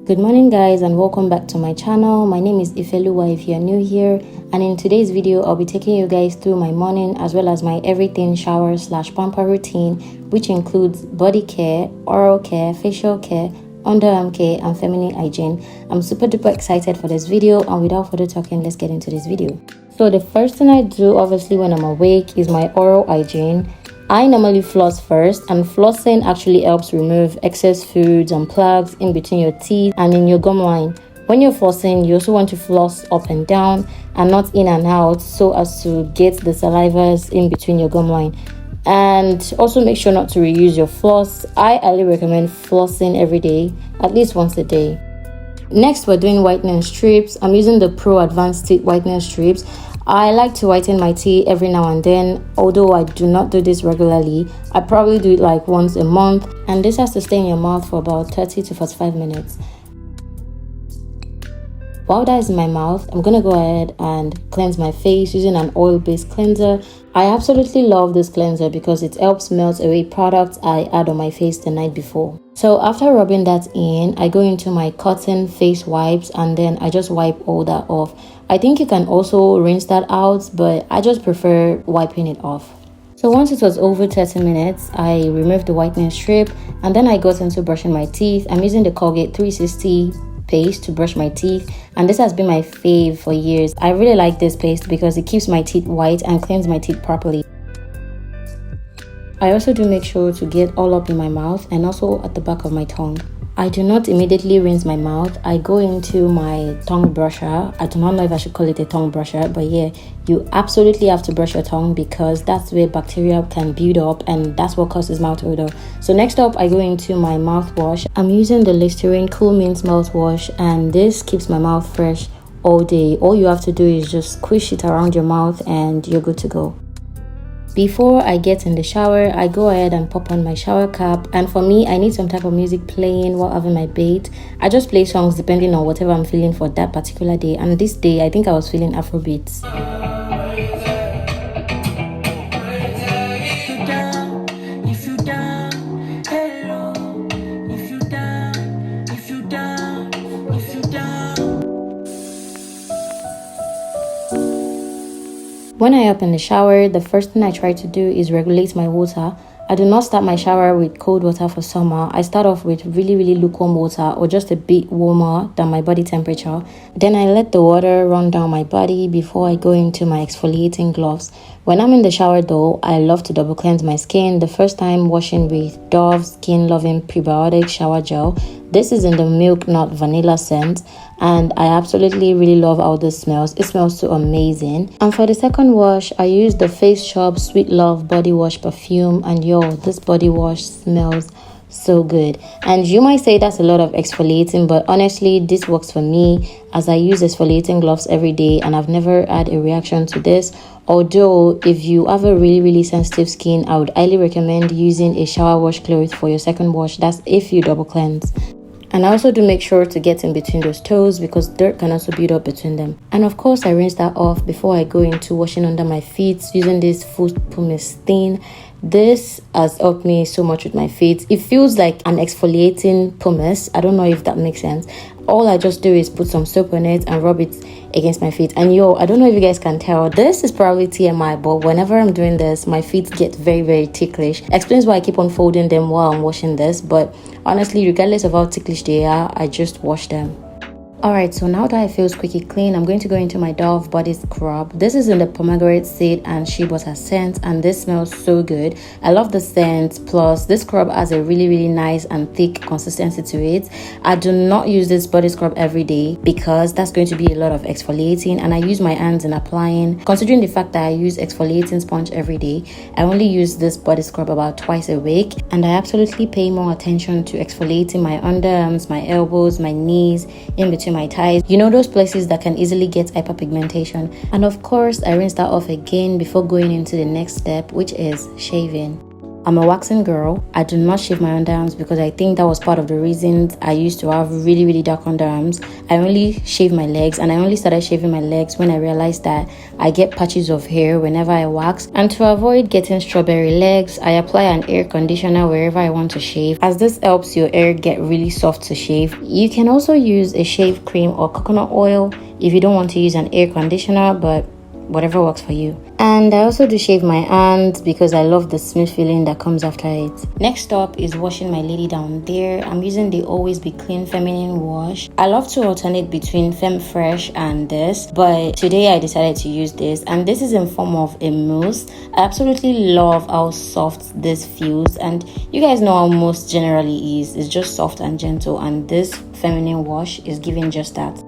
Good morning guys, and welcome back to my channel. My name is Ifeluwah if you are new here, and in today's video I'll be taking you guys through my morning as well as my everything shower / pamper routine, which includes body care, oral care, facial care, underarm care and feminine hygiene. I'm super duper excited for this video, and without further talking, let's get into this video. So the first thing I do obviously when I'm awake is my oral hygiene. I normally floss first, and flossing actually helps remove excess foods and plaques in between your teeth and in your gum line. When you're flossing, you also want to floss up and down and not in and out, so as to get the salivas in between your gum line. And also make sure not to reuse your floss. I highly recommend flossing every day, at least once a day. Next, we're doing whitening strips. I'm using the Pro Advanced Teeth Whitening Strips. I like to whiten my teeth every now and then, although I do not do this regularly. I probably do it like once a month, and this has to stay in your mouth for about 30 to 45 minutes. While that is in my mouth, I'm gonna go ahead and cleanse my face using an oil-based cleanser. I absolutely love this cleanser because it helps melt away products I add on my face the night before. So after rubbing that in, I go into my cotton face wipes and then I just wipe all that off. I think you can also rinse that out, but I just prefer wiping it off. So once it was over 30 minutes, I removed the whitening strip and then I got into brushing my teeth. I'm using the Colgate 360 paste to brush my teeth, and this has been my fave for years. I really like this paste because it keeps my teeth white and cleans my teeth properly. I also do make sure to get all up in my mouth and also at the back of my tongue. I do not immediately rinse my mouth. I go into my tongue brusher. I do not know if I should call it a tongue brusher, but yeah, you absolutely have to brush your tongue because that's where bacteria can build up and that's what causes mouth odor. So next up, I go into my mouthwash. I'm using the Listerine Cool Mint mouthwash, and this keeps my mouth fresh all day. All you have to do is just squish it around your mouth and you're good to go. Before I get in the shower, I go ahead and pop on my shower cap, and for me, I need some type of music playing while having my bath. I just play songs depending on whatever I'm feeling for that particular day, and this day I think I was feeling Afrobeats. When I hop in the shower, the first thing I try to do is regulate my water. I do not start my shower with cold water for summer. I start off with really lukewarm water or just a bit warmer than my body temperature. Then I let the water run down my body before I go into my exfoliating gloves. When I'm in the shower though, I love to double cleanse my skin. The first time washing with Dove Skin Loving Prebiotic Shower Gel. This is in the milk nut vanilla scent, and I absolutely really love how this smells. It smells so amazing. And for the second wash, I use the Face Shop Sweet Love body wash perfume, and yo, this body wash smells so good. And you might say that's a lot of exfoliating, but honestly this works for me as I use exfoliating gloves every day and I've never had a reaction to this. Although if you have a really sensitive skin, I would highly recommend using a shower wash cloth for your second wash. That's if you double cleanse. And I also do make sure to get in between those toes because dirt can also build up between them. And of course, I rinse that off before I go into washing under my feet using this foot pumice stain. This has helped me so much with my feet. It feels like an exfoliating pumice. I don't know if that makes sense. All I just do is put some soap on it and rub it against my feet. And yo, I don't know if you guys can tell, this is probably TMI, but whenever I'm doing this, my feet get very ticklish. Explains why I keep on folding them while I'm washing this, but honestly, regardless of how ticklish they are, I just wash them. Alright, so now that I feel squeaky clean, I'm going to go into my Dove body scrub. This is in the pomegranate seed and shea butter scent, and this smells so good. I love the scent, plus this scrub has a really nice and thick consistency to it. I do not use this body scrub every day because that's going to be a lot of exfoliating, and I use my hands in applying. Considering the fact that I use exfoliating sponge every day, I only use this body scrub about twice a week, and I absolutely pay more attention to exfoliating my underarms, my elbows, my knees, in between my thighs, you know, those places that can easily get hyperpigmentation. And of course, I rinse that off again before going into the next step, which is shaving. I'm a waxing girl. I do not shave my underarms because I think that was part of the reasons I used to have really, really dark underarms. I only shave my legs, and I only started shaving my legs when I realized that I get patches of hair whenever I wax. And to avoid getting strawberry legs, I apply an air conditioner wherever I want to shave, as this helps your hair get really soft to shave. You can also use a shave cream or coconut oil if you don't want to use an air conditioner, but whatever works for you. And I also do shave my hands because I love the smooth feeling that comes after it. Next up is washing my lady down there. I'm using the Always Be Clean feminine wash. I love to alternate between Femme Fresh and this, but today I decided to use this, and this is in form of a mousse. I absolutely love how soft this feels, and you guys know how mousse generally is. It's just soft and gentle, and this feminine wash is giving just that.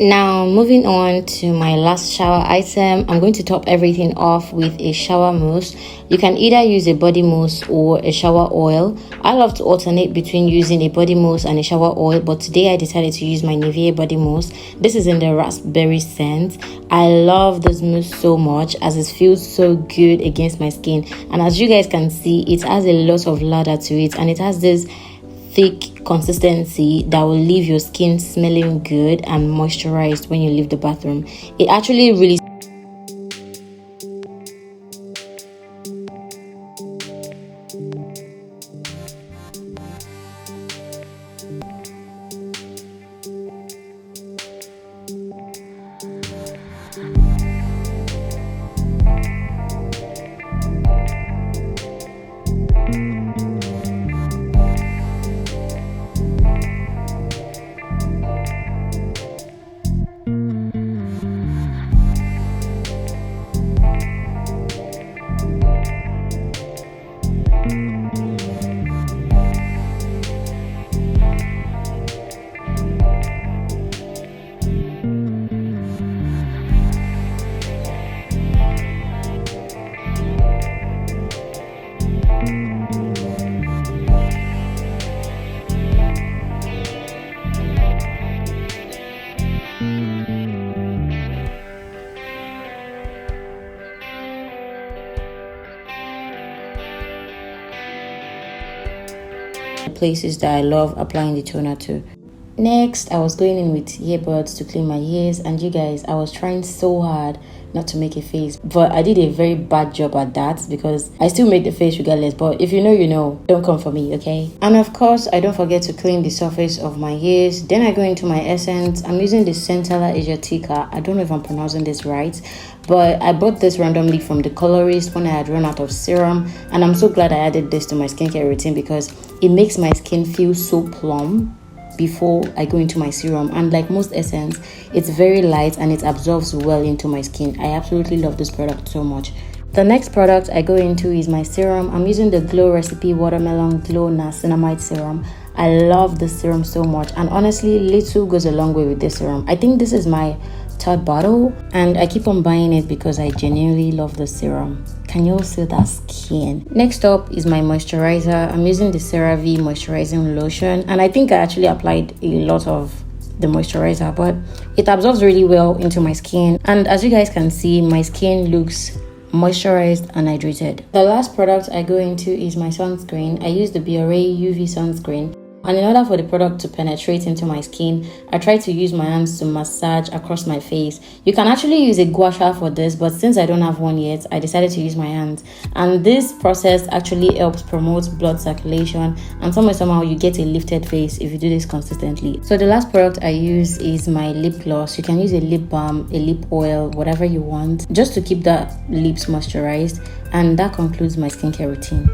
Now, moving on to my last shower item, I'm going to top everything off with a shower mousse. You can either use a body mousse or a shower oil. I love to alternate between using a body mousse and a shower oil, but today I decided to use my Nivea body mousse. This is in the raspberry scent. I love this mousse so much as it feels so good against my skin. And as you guys can see, it has a lot of lather to it, and it has this thick consistency that will leave your skin smelling good and moisturized when you leave the bathroom. It actually really places that I love applying the toner to. Next, I was going in with earbuds to clean my ears, and you guys, I was trying so hard not to make a face, but I did a very bad job at that because I still made the face regardless. But if you know, you know, don't come for me, okay? And of course, I don't forget to clean the surface of my ears. Then I go into my essence. I'm using the Centella Asiatica. I don't know if I'm pronouncing this right, but I bought this randomly from the colorist when I had run out of serum, and I'm so glad I added this to my skincare routine because it makes my skin feel so plump before I go into my serum. And like most essence, it's very light and it absorbs well into my skin. I absolutely love this product so much. The next product I go into is my serum. I'm using the Glow Recipe Watermelon Glow Niacinamide Serum. I love this serum so much, and honestly, little goes a long way with this serum. I think this is my third bottle, and I keep on buying it because I genuinely love the serum. Can you all see that skin? Next up is my moisturizer. I'm using the CeraVe moisturizing lotion, and I think I actually applied a lot of the moisturizer, but it absorbs really well into my skin, and as you guys can see, my skin looks moisturized and hydrated. The last product I go into is my sunscreen. I use the Biore UV sunscreen. And in order for the product to penetrate into my skin, I try to use my hands to massage across my face. You can actually use a gua sha for this, but since I don't have one yet, I decided to use my hands. And this process actually helps promote blood circulation, and somehow you get a lifted face if you do this consistently. So the last product I use is my lip gloss. You can use a lip balm, a lip oil, whatever you want, just to keep the lips moisturized. And that concludes my skincare routine.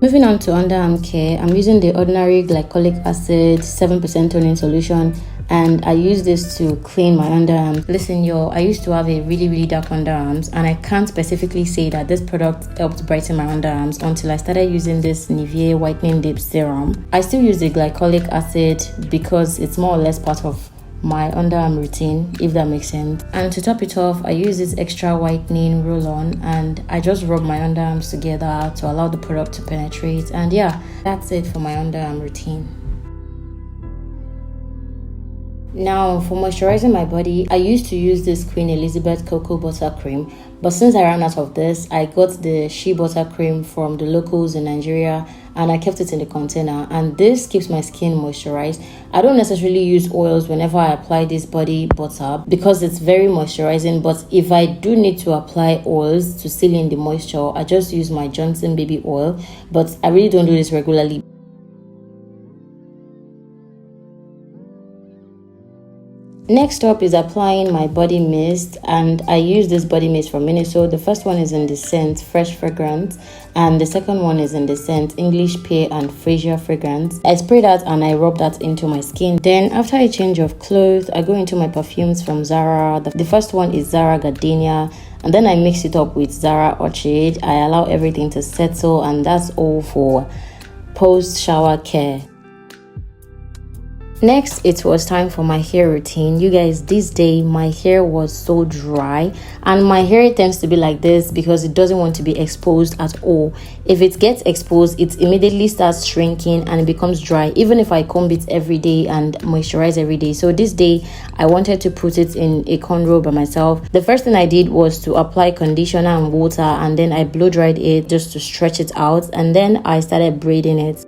Moving on to underarm care, I'm using the Ordinary Glycolic Acid 7% toning solution, and I use this to clean my underarms. Listen y'all, I used to have a really dark underarms, and I can't specifically say that this product helped brighten my underarms until I started using this Nivea Whitening Dip Serum. I still use the glycolic acid because it's more or less part of my underarm routine, if that makes sense. And to top it off, I use this extra whitening roll-on, and I just rub my underarms together to allow the product to penetrate. And yeah, that's it for my underarm routine. Now, for moisturizing my body, I used to use this Queen Elizabeth Cocoa Butter Cream, but since I ran out of this, I got the Shea Butter Cream from the locals in Nigeria, and I kept it in the container, and this keeps my skin moisturized. I don't necessarily use oils whenever I apply this body butter because it's very moisturizing, but if I do need to apply oils to seal in the moisture, I just use my Johnson baby oil, but I really don't do this regularly. Next up is applying my body mist, and I use this body mist from Miniso. The first one is in the scent Fresh Fragrance, and the second one is in the scent English Pear and Freesia Fragrance. I spray that and I rub that into my skin. Then after a change of clothes, I go into my perfumes from Zara. The first one is Zara Gardenia, and then I mix it up with Zara Orchid. I allow everything to settle, and that's all for post-shower care. Next, it was time for my hair routine. You guys, this day my hair was so dry, and my hair tends to be like this because it doesn't want to be exposed at all. If it gets exposed, it immediately starts shrinking and it becomes dry, even if I comb it every day and moisturize every day. So this day I wanted to put it in a cornrow by myself. The first thing I did was to apply conditioner and water, and then I blow dried it just to stretch it out, and then I started braiding it.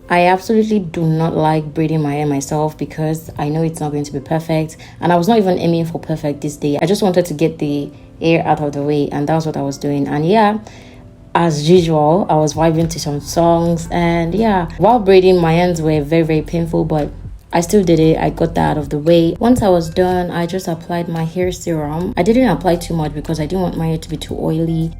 I absolutely do not like braiding my hair myself because I know it's not going to be perfect, and I was not even aiming for perfect this day. I just wanted to get the hair out of the way, and that's what I was doing. And yeah, as usual, I was vibing to some songs, and yeah, while braiding my hands were very painful, but I still did it. I got that out of the way. Once I was done, I just applied my hair serum. I didn't apply too much because I didn't want my hair to be too oily.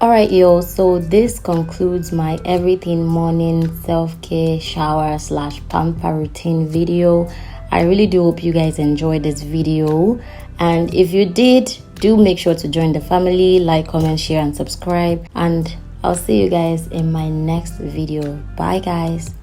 Alright yo, so this concludes my everything morning self-care shower / pamper routine video. I really do hope you guys enjoyed this video, and if you did, do make sure to join the family, like, comment, share and subscribe, and I'll see you guys in my next video. Bye guys.